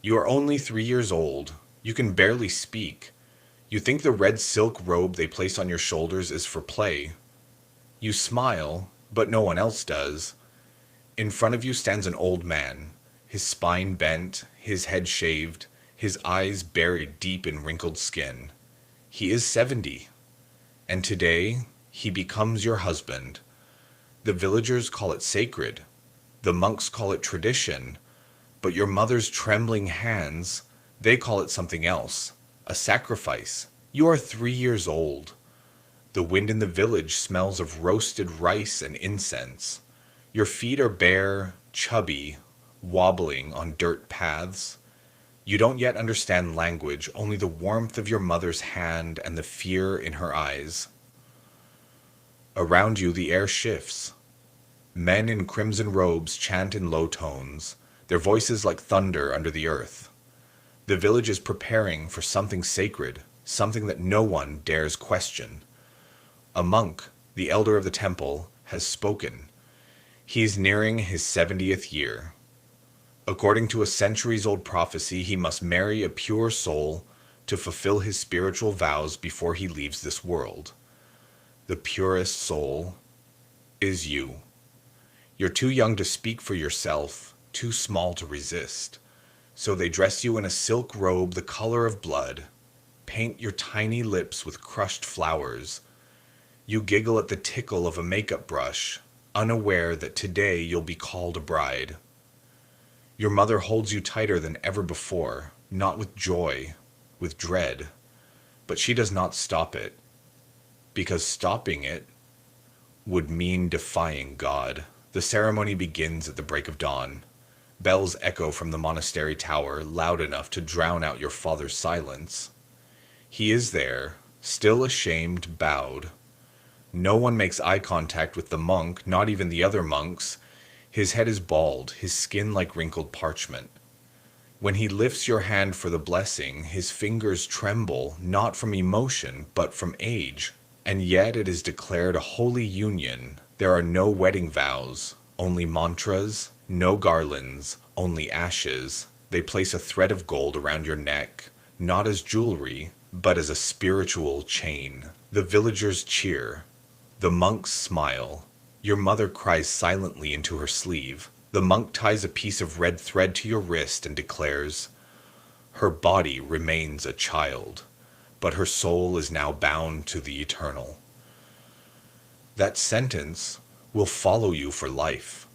You are only 3 years old. You can barely speak. You think the red silk robe they place on your shoulders is for play. You smile, but no one else does. In front of you stands an old man, his spine bent, his head shaved, his eyes buried deep in wrinkled skin. He is 70, and today he becomes your husband. The villagers call it sacred. The monks call it tradition. But your mother's trembling hands, they call it something else, a sacrifice. You are 3 years old. The wind in the village smells of roasted rice and incense. Your feet are bare, chubby, wobbling on dirt paths. You don't yet understand language, only the warmth of your mother's hand and the fear in her eyes. Around you the air shifts. Men in crimson robes chant in low tones, their voices like thunder under the earth. The village is preparing for something sacred, something that no one dares question. A monk, the elder of the temple, has spoken. He is nearing his 70th year. According to a centuries-old prophecy, he must marry a pure soul to fulfill his spiritual vows before he leaves this world. The purest soul is you. You're too young to speak for yourself, too small to resist. So they dress you in a silk robe the color of blood, paint your tiny lips with crushed flowers. You giggle at the tickle of a makeup brush, unaware that today you'll be called a bride. Your mother holds you tighter than ever before, not with joy, with dread. But she does not stop it, because stopping it would mean defying God. The ceremony begins at the break of dawn. Bells echo from the monastery tower, loud enough to drown out your father's silence. He is there, still ashamed, bowed. No one makes eye contact with the monk, not even the other monks. His head is bald, his skin like wrinkled parchment. When he lifts your hand for the blessing, his fingers tremble, not from emotion, but from age. And yet it is declared a holy union. There are no wedding vows, only mantras, no garlands, only ashes. They place a thread of gold around your neck, not as jewelry, but as a spiritual chain. The villagers cheer. The monks smile. Your mother cries silently into her sleeve. The monk ties a piece of red thread to your wrist and declares, "Her body remains a child, but her soul is now bound to the eternal." That sentence will follow you for life.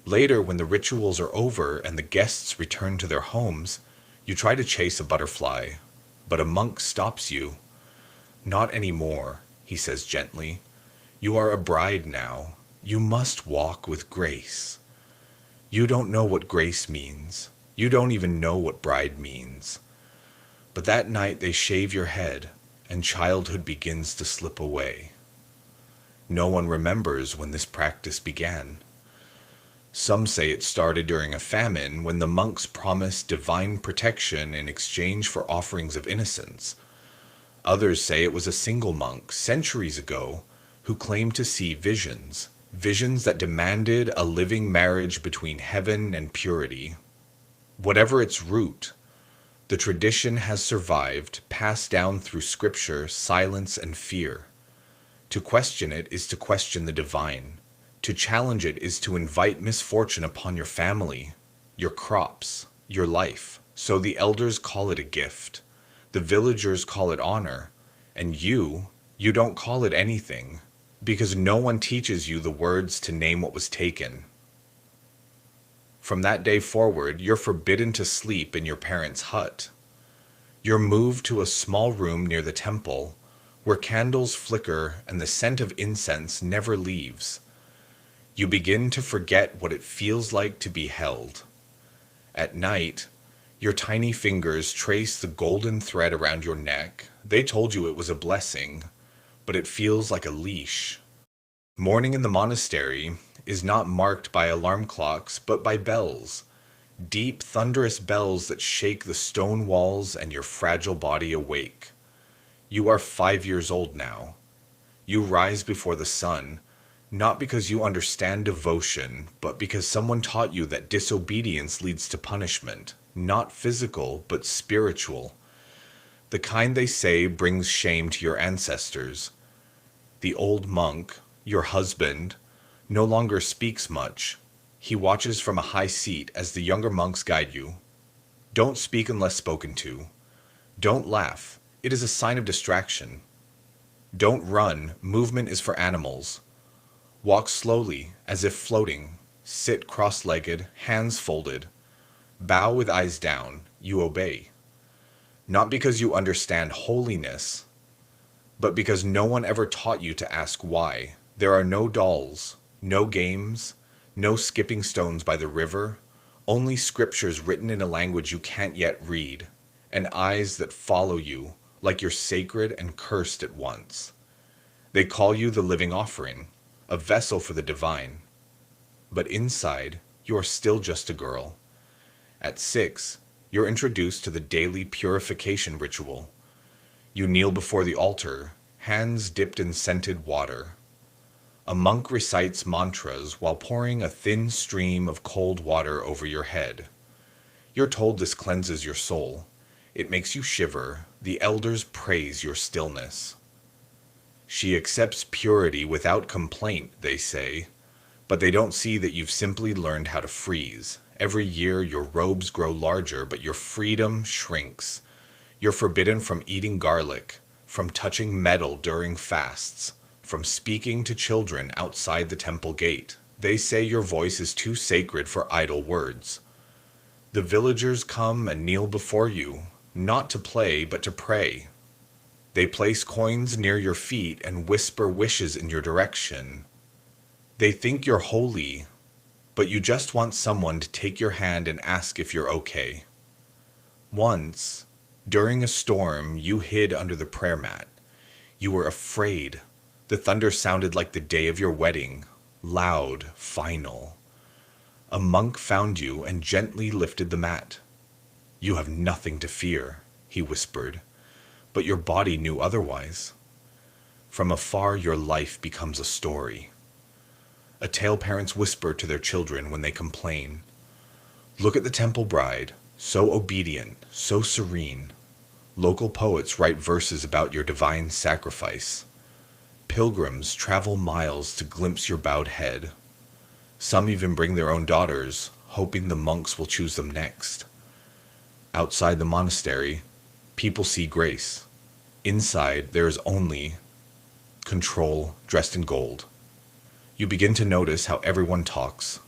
Later, when the rituals are over and the guests return to their homes, you try to chase a butterfly, but a monk stops you. "Not anymore," he says gently. "You are a bride now. You must walk with grace." You don't know what grace means. You don't even know what bride means. But that night they shave your head, and childhood begins to slip away. No one remembers when this practice began. Some say it started during a famine when the monks promised divine protection in exchange for offerings of innocence. Others say it was a single monk, centuries ago, who claimed to see visions, visions that demanded a living marriage between heaven and purity. Whatever its root, the tradition has survived, passed down through scripture, silence, and fear. To question it is to question the divine. To challenge it is to invite misfortune upon your family, your crops, your life. So the elders call it a gift. The villagers call it honor. And you don't call it anything, because no one teaches you the words to name what was taken. From that day forward, you're forbidden to sleep in your parents' hut. You're moved to a small room near the temple, where candles flicker and the scent of incense never leaves. You begin to forget what it feels like to be held. At night, your tiny fingers trace the golden thread around your neck. They told you it was a blessing, but it feels like a leash. Morning in the monastery is not marked by alarm clocks, but by bells. Deep, thunderous bells that shake the stone walls and your fragile body awake. You are 5 years old now. You rise before the sun, not because you understand devotion, but because someone taught you that disobedience leads to punishment. not physical, but spiritual. The kind they say brings shame to your ancestors. The old monk, your husband, no longer speaks much. He watches from a high seat as the younger monks guide you. Don't speak unless spoken to. Don't laugh. It is a sign of distraction. Don't run. Movement is for animals. Walk slowly, as if floating. Sit cross-legged, hands folded. Bow with eyes down. You obey. Not because you understand holiness, but because no one ever taught you to ask why. There are no dolls, no games, no skipping stones by the river, only scriptures written in a language you can't yet read, and eyes that follow you like you're sacred and cursed at once. They call you the living offering, a vessel for the divine. But inside, you are still just a girl. At 6, you're introduced to the daily purification ritual. You kneel before the altar, hands dipped in scented water. A monk recites mantras while pouring a thin stream of cold water over your head. You're told this cleanses your soul. It makes you shiver. The elders praise your stillness. She accepts purity without complaint, they say, but they don't see that you've simply learned how to freeze. Every year your robes grow larger, but your freedom shrinks. You're forbidden from eating garlic, from touching metal during fasts, from speaking to children outside the temple gate. They say your voice is too sacred for idle words. The villagers come and kneel before you, not to play, but to pray. They place coins near your feet and whisper wishes in your direction. They think you're holy, but you just want someone to take your hand and ask if you're okay. Once, during a storm, you hid under the prayer mat. You were afraid. The thunder sounded like the day of your wedding, loud, final. A monk found you and gently lifted the mat. You have nothing to fear, he whispered, but your body knew otherwise. From afar, your life becomes a story. A tale parents whisper to their children when they complain. Look at the temple bride, so obedient, so serene. Local poets write verses about your divine sacrifice. Pilgrims travel miles to glimpse your bowed head. Some even bring their own daughters, hoping the monks will choose them next. Outside the monastery, people see grace. Inside, there is only control dressed in gold. You begin to notice how everyone talks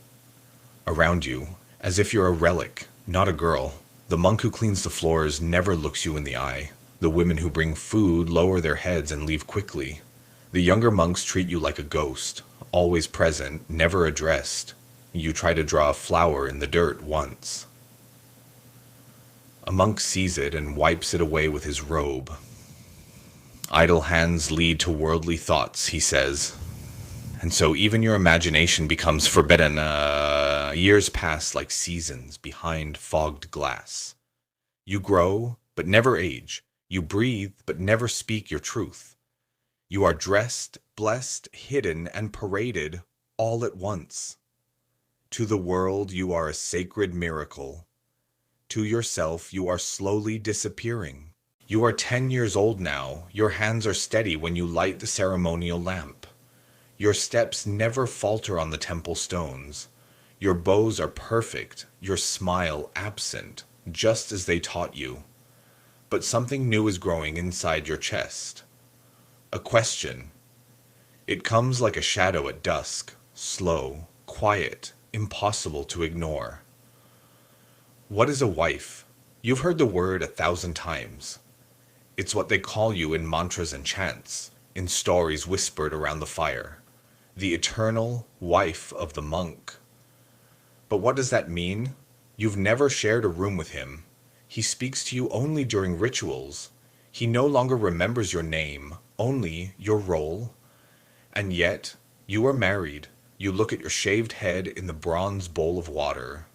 around you, as if you're a relic, not a girl. The monk who cleans the floors never looks you in the eye. The women who bring food lower their heads and leave quickly. The younger monks treat you like a ghost, always present, never addressed. You try to draw a flower in the dirt once. A monk sees it and wipes it away with his robe. Idle hands lead to worldly thoughts, he says. And so even your imagination becomes forbidden. Years pass like seasons behind fogged glass. You grow, but never age. You breathe, but never speak your truth. You are dressed, blessed, hidden, and paraded all at once. To the world, you are a sacred miracle. To yourself, you are slowly disappearing. You are 10 years old now. Your hands are steady when you light the ceremonial lamp. Your steps never falter on the temple stones. Your bows are perfect, your smile absent, just as they taught you. But something new is growing inside your chest. A question. It comes like a shadow at dusk, slow, quiet, impossible to ignore. What is a wife? You've heard the word 1,000 times. It's what they call you in mantras and chants, in stories whispered around the fire. The eternal wife of the monk. But what does that mean? You've never shared a room with him. He speaks to you only during rituals. He no longer remembers your name, only your role. And yet, you are married. You look at your shaved head in the bronze bowl of water.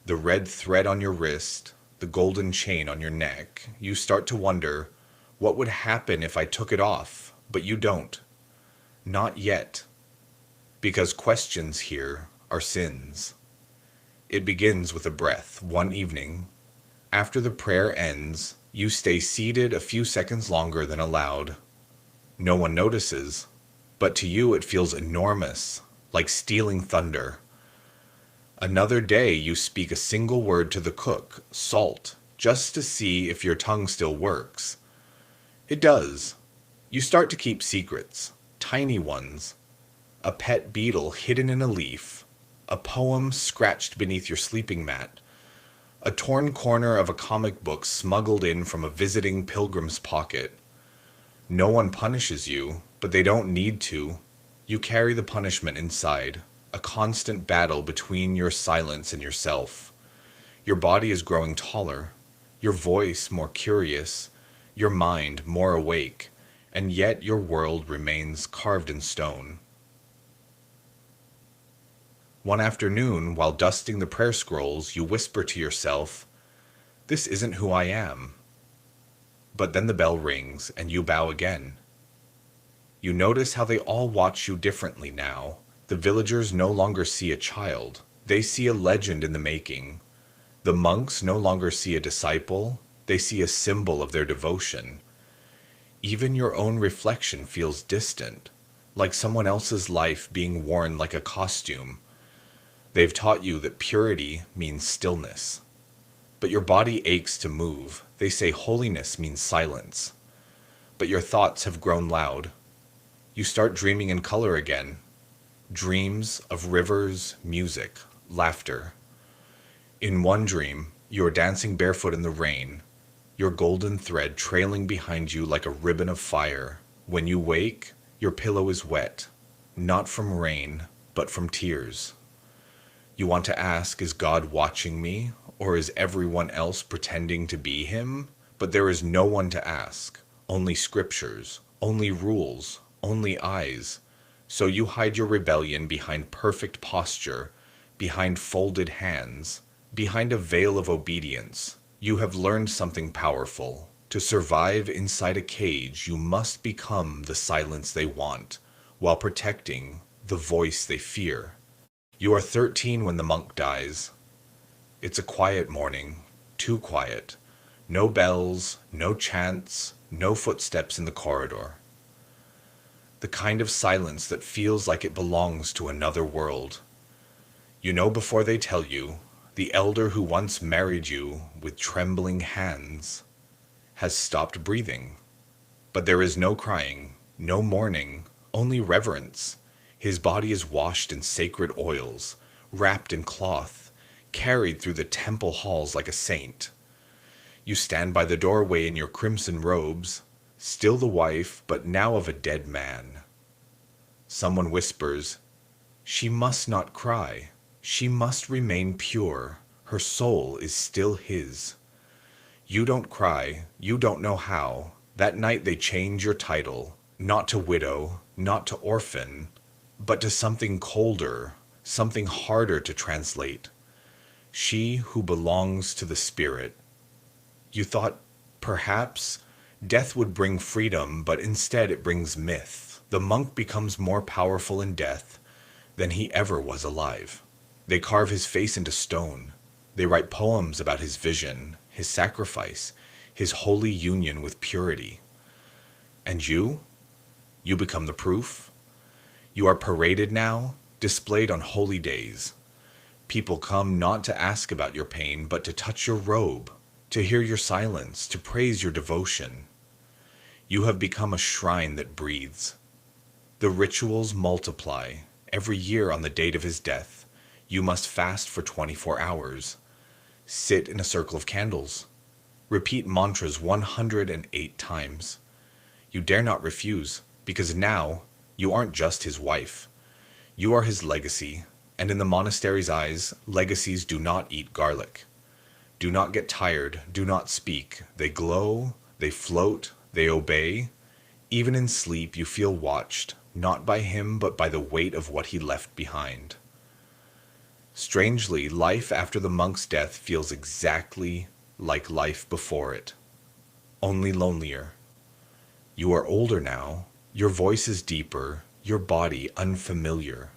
The red thread on your wrist, the golden chain on your neck. You start to wonder, what would happen if I took it off? But you don't. Not yet. Because questions here are sins. It begins with a breath. One evening, after the prayer ends, you stay seated a few seconds longer than allowed. No one notices, but to you it feels enormous, like stealing thunder. Another day you speak a single word to the cook, salt, just to see if your tongue still works. It does. You start to keep secrets, tiny ones. A pet beetle hidden in a leaf, a poem scratched beneath your sleeping mat, a torn corner of a comic book smuggled in from a visiting pilgrim's pocket. No one punishes you, but they don't need to. You carry the punishment inside, a constant battle between your silence and yourself. Your body is growing taller, your voice more curious, your mind more awake, and yet your world remains carved in stone. One afternoon, while dusting the prayer scrolls, you whisper to yourself, "This isn't who I am." But then the bell rings, and you bow again. You notice how they all watch you differently now. The villagers no longer see a child. They see a legend in the making. The monks no longer see a disciple. They see a symbol of their devotion. Even your own reflection feels distant, like someone else's life being worn like a costume. They've taught you that purity means stillness. But your body aches to move. They say holiness means silence. But your thoughts have grown loud. You start dreaming in color again. Dreams of rivers, music, laughter. In one dream, you are dancing barefoot in the rain, your golden thread trailing behind you like a ribbon of fire. When you wake, your pillow is wet, not from rain, but from tears. You want to ask, is God watching me, or is everyone else pretending to be him? But there is no one to ask, only scriptures, only rules, only eyes. So you hide your rebellion behind perfect posture, behind folded hands, behind a veil of obedience. You have learned something powerful. To survive inside a cage, you must become the silence they want, while protecting the voice they fear. You are 13 when the monk dies. It's a quiet morning, too quiet. No bells, no chants, no footsteps in the corridor. The kind of silence that feels like it belongs to another world. You know before they tell you, the elder who once married you with trembling hands has stopped breathing. But there is no crying, no mourning, only reverence. His body is washed in sacred oils, wrapped in cloth, carried through the temple halls like a saint. You stand by the doorway in your crimson robes, still the wife, but now of a dead man. Someone whispers, "She must not cry. She must remain pure. Her soul is still his." You don't cry. You don't know how. That night they change your title, not to widow, not to orphan, but to something colder, something harder to translate. She who belongs to the spirit. You thought, perhaps, death would bring freedom, but instead it brings myth. The monk becomes more powerful in death than he ever was alive. They carve his face into stone. They write poems about his vision, his sacrifice, his holy union with purity. And you? You become the proof. You are paraded now, displayed on holy days. People come not to ask about your pain, but to touch your robe, to hear your silence, to praise your devotion. You have become a shrine that breathes. The rituals multiply. Every year on the date of his death, you must fast for 24 hours. Sit in a circle of candles. Repeat mantras 108 times. You dare not refuse, because now you aren't just his wife. You are his legacy, and in the monastery's eyes, legacies do not eat garlic. Do not get tired, do not speak. They glow, they float, they obey. Even in sleep you feel watched, not by him but by the weight of what he left behind. Strangely, life after the monk's death feels exactly like life before it, only lonelier. You are older now, your voice is deeper, your body unfamiliar.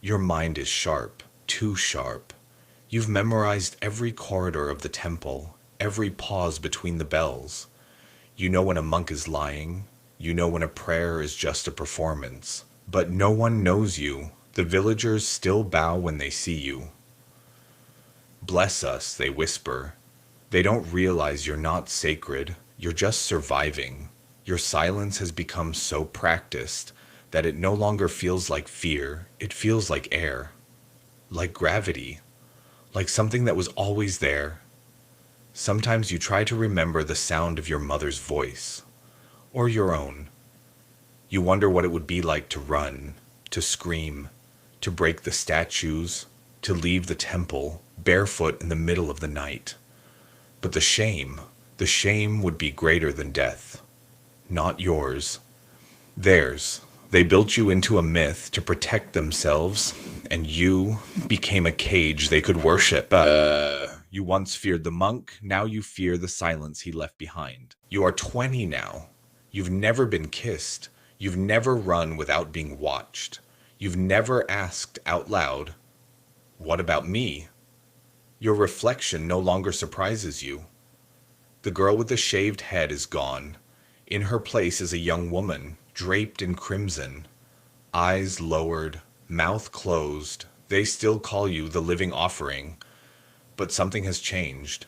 Your mind is sharp, too sharp. You've memorized every corridor of the temple, every pause between the bells. You know when a monk is lying. You know when a prayer is just a performance. But no one knows you. The villagers still bow when they see you. Bless us, they whisper. They don't realize you're not sacred. You're just surviving. Your silence has become so practiced that it no longer feels like fear. It feels like air, like gravity, like something that was always there. Sometimes you try to remember the sound of your mother's voice, or your own. You wonder what it would be like to run, to scream, to break the statues, to leave the temple barefoot in the middle of the night. But the shame would be greater than death. Not yours. Theirs. They built you into a myth to protect themselves, and you became a cage they could worship. You once feared the monk, now you fear the silence he left behind. You are 20 now. You've never been kissed. You've never run without being watched. You've never asked out loud, "What about me?" Your reflection no longer surprises you. The girl with the shaved head is gone. In her place is a young woman, draped in crimson, eyes lowered, mouth closed. They still call you the living offering, but something has changed.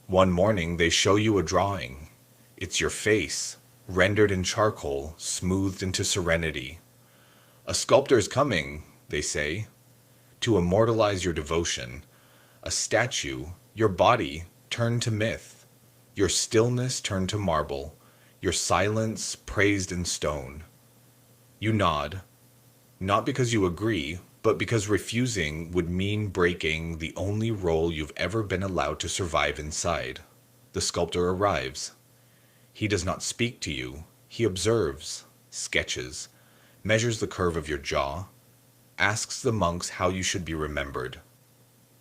One morning they show you a drawing. It's your face, rendered in charcoal, smoothed into serenity. A sculptor is coming, they say, to immortalize your devotion. A statue, your body turned to myth, your stillness turned to marble, your silence praised in stone. You nod, not because you agree, but because refusing would mean breaking the only role you've ever been allowed to survive inside. The sculptor arrives. He does not speak to you. He observes, sketches, measures the curve of your jaw, asks the monks how you should be remembered.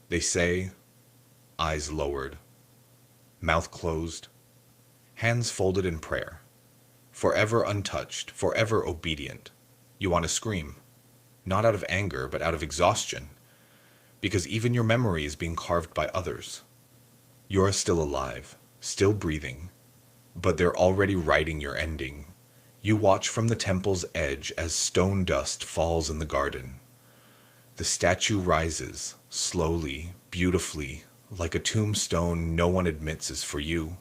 They say, eyes lowered, mouth closed, hands folded in prayer, forever untouched, forever obedient. You want to scream, not out of anger, but out of exhaustion, because even your memory is being carved by others. You're still alive, still breathing, but they're already writing your ending. You watch from the temple's edge as stone dust falls in the garden. The statue rises, slowly, beautifully, like a tombstone no one admits is for you.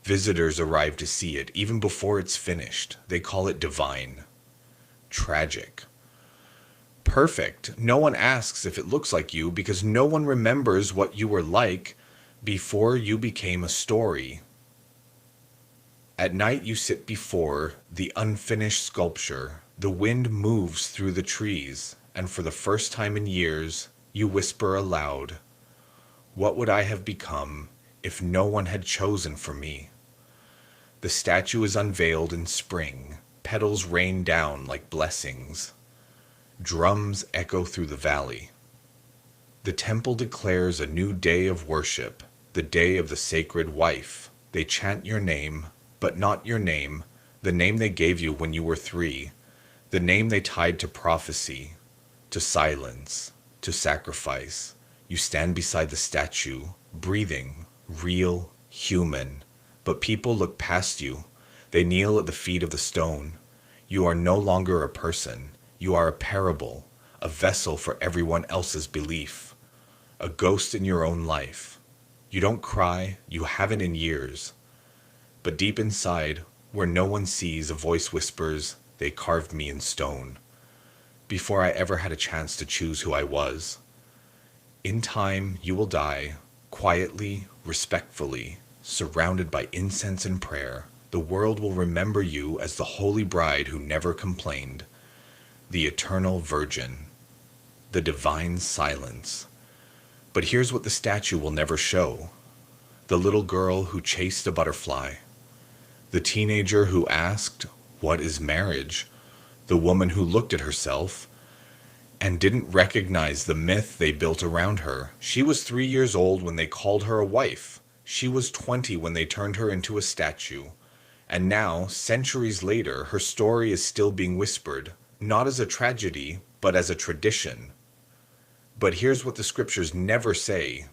Visitors arrive to see it, even before it's finished. They call it divine. Tragic. Perfect. No one asks if it looks like you because no one remembers what you were like before you became a story. At night you sit before the unfinished sculpture. The wind moves through the trees, and for the first time in years, you whisper aloud, "What would I have become if no one had chosen for me?" The statue is unveiled in spring. Petals rain down like blessings. Drums echo through the valley. The temple declares a new day of worship, the day of the sacred wife. They chant your name, but not your name, the name they gave you when you were 3, the name they tied to prophecy, to silence, to sacrifice. You stand beside the statue, breathing, real, human. But people look past you. They kneel at the feet of the stone. You are no longer a person. You are a parable, a vessel for everyone else's belief, a ghost in your own life. You don't cry, you haven't in years. But deep inside, where no one sees, a voice whispers, "They carved me in stone," before I ever had a chance to choose who I was. In time, you will die, quietly, respectfully, surrounded by incense and prayer. The world will remember you as the holy bride who never complained, the eternal virgin, the divine silence. But here's what the statue will never show: the little girl who chased a butterfly, the teenager who asked, "What is marriage?" The woman who looked at herself and didn't recognize the myth they built around her. She was 3 years old when they called her a wife. She was 20 when they turned her into a statue. And now, centuries later, her story is still being whispered, not as a tragedy, but as a tradition. But here's what the scriptures never say.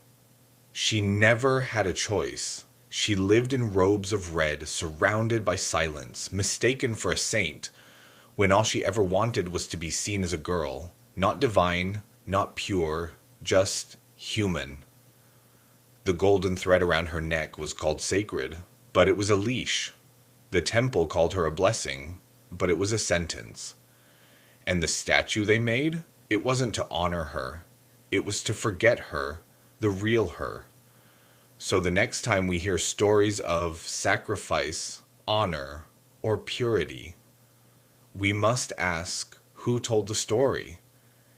She never had a choice. She lived in robes of red, surrounded by silence, mistaken for a saint, when all she ever wanted was to be seen as a girl, not divine, not pure, just human. The golden thread around her neck was called sacred, but it was a leash. The temple called her a blessing, but it was a sentence. And the statue they made, it wasn't to honor her. It was to forget her, the real her. So the next time we hear stories of sacrifice, honor, or purity, we must ask who told the story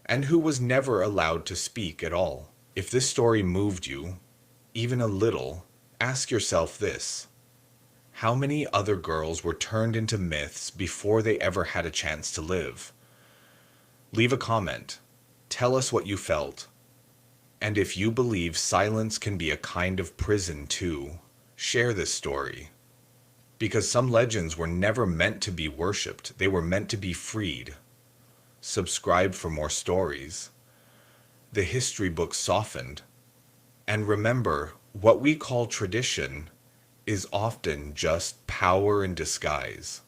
and who was never allowed to speak at all. If this story moved you, even a little, ask yourself this. How many other girls were turned into myths before they ever had a chance to live? Leave a comment. Tell us what you felt. And if you believe silence can be a kind of prison too, share this story. Because some legends were never meant to be worshipped, they were meant to be freed. Subscribe for more stories. The history books softened. And remember, what we call tradition is often just power in disguise.